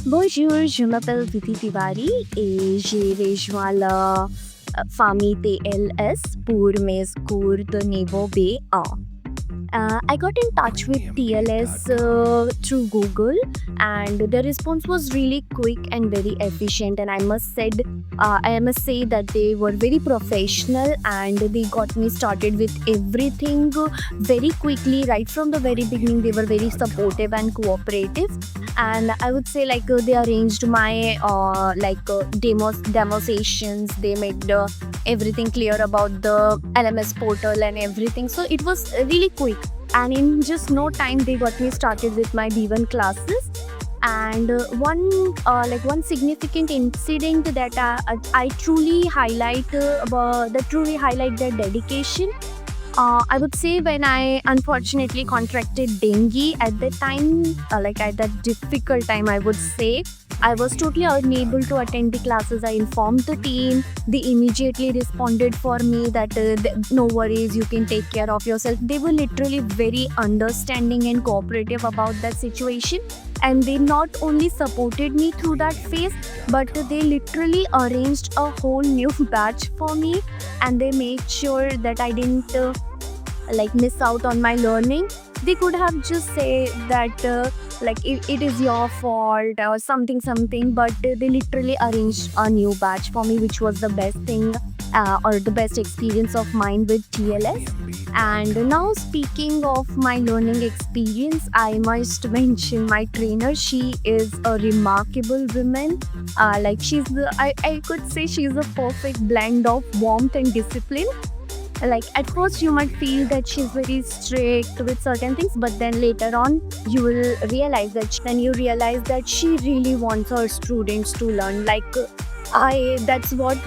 Bonjour, je m'appelle Viti Tiwari et j'ai rejoint la famille TLS pour mes cours de niveau B1. I got in touch with TLS through Google, and the response was really quick and very efficient. And I must say that they were very professional, and they got me started with everything very quickly. Right from the very beginning, they were very supportive and cooperative. And I would say they arranged my demo sessions. They made everything clear about the LMS portal and everything. So it was really quick, and in just no time they got me started with my B1 classes. And one significant incident that I truly highlight their dedication. I would say when I unfortunately contracted dengue at that time, at that difficult time, I would say I was totally unable to attend the classes. I informed the team. They immediately responded for me that no worries, you can take care of yourself. They were literally very understanding and cooperative about that situation. And they not only supported me through that phase, but they literally arranged a whole new batch for me, and they made sure that I didn't miss out on my learning. They could have just say that it is your fault or something, but they literally arranged a new batch for me, which was the best thing or the best experience of mine with TLS. And now, speaking of my learning experience, I must mention my trainer. She is a remarkable woman. I could say she's a perfect blend of warmth and discipline. At first you might feel that she's very strict with certain things, but then later on you will realize that she really wants her students to learn. That's what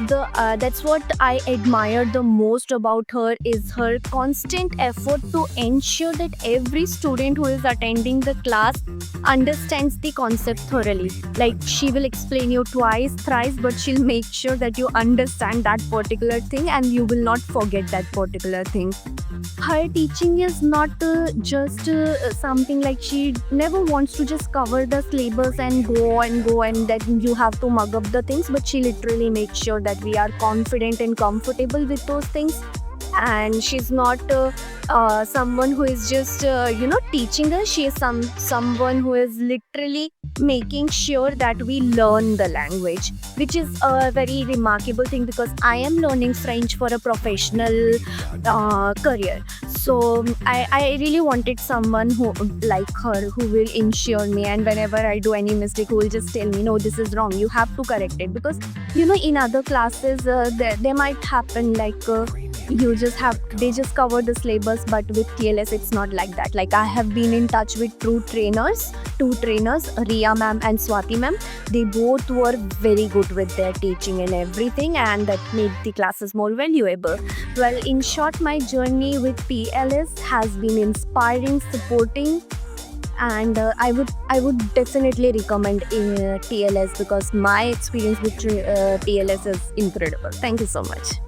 I admire the most about her, is her constant effort to ensure that every student who is attending the class understands the concept thoroughly. She will explain you twice, thrice, but she'll make sure that you understand that particular thing and you will not forget that particular thing. Her teaching is not just something like she never wants to just cover the syllabus and go and then you have to mug up the things, but she literally makes sure that we are confident and comfortable with those things. And she's not someone who is just teaching us. She is someone who is literally making sure that we learn the language, which is a very remarkable thing, because I am learning French for a professional career. So I really wanted someone who like her, who will ensure me, and whenever I do any mistake, who will just tell me, no, this is wrong, you have to correct it. Because in other classes there might happen they just cover the syllabus, but with TLS it's not like that. I have been in touch with two trainers, Riya ma'am and Swati ma'am. They both were very good with their teaching and everything, and that made the classes more valuable. Well, in short, my journey with TLS has been inspiring, supporting, and I would definitely recommend TLS, because my experience with TLS is incredible. Thank you so much.